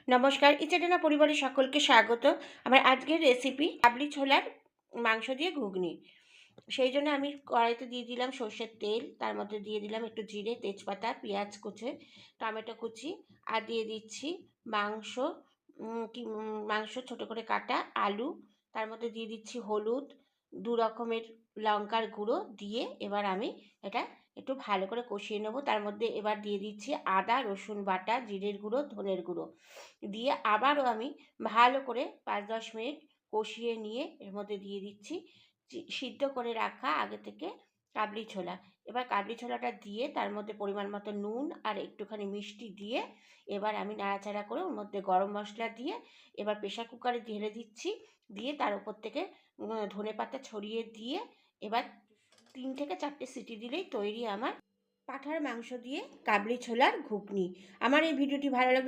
নমস্কার, ইচাডানা পরিবারের সকলকে স্বাগত। আমার আজকের রেসিপি কাবলি ছোলার মাংস দিয়ে ঘুগনি। সেই জন্য আমি কড়াইতে দিয়ে দিলাম সর্ষের তেল, তার মধ্যে দিয়ে দিলাম একটু জিরে, তেজপাতা, পেঁয়াজ কুচি, টমেটো কুচি, আর দিয়ে দিচ্ছি মাংস, মাংস ছোটো করে কাটা, আলু, তার মধ্যে দিয়ে দিচ্ছি হলুদ, 2 রকমের লঙ্কার গুঁড়ো দিয়ে এবার আমি এটা একটু ভালো করে কষিয়ে নেব। তার মধ্যে এবার দিয়ে দিচ্ছি আদা রসুন বাটা, জিরের গুঁড়ো, ধনের গুঁড়ো দিয়ে আবারও আমি ভালো করে 5-10 মিনিট কষিয়ে নিয়ে এর মধ্যে দিয়ে দিচ্ছি সিদ্ধ করে রাখা আগে থেকে কাবলি ছোলা। এবার কাবলি ছোলাটা দিয়ে তার মধ্যে পরিমাণ মতো নুন আর একটুখানি মিষ্টি দিয়ে এবার আমি নাড়াচাড়া করে ওর মধ্যে গরম মশলা দিয়ে এবার প্রেশার কুকারে ঢেলে দিচ্ছি। দিয়ে তার উপর থেকে ধনেপাতা ছড়িয়ে দিয়ে এবার 3 থেকে 4টে সিটি দিলেই তৈরি আমার পাঁঠার মাংস দিয়ে কাবলি ছোলার ঘুগনি। আমার এই ভিডিওটি ভালো লাগলে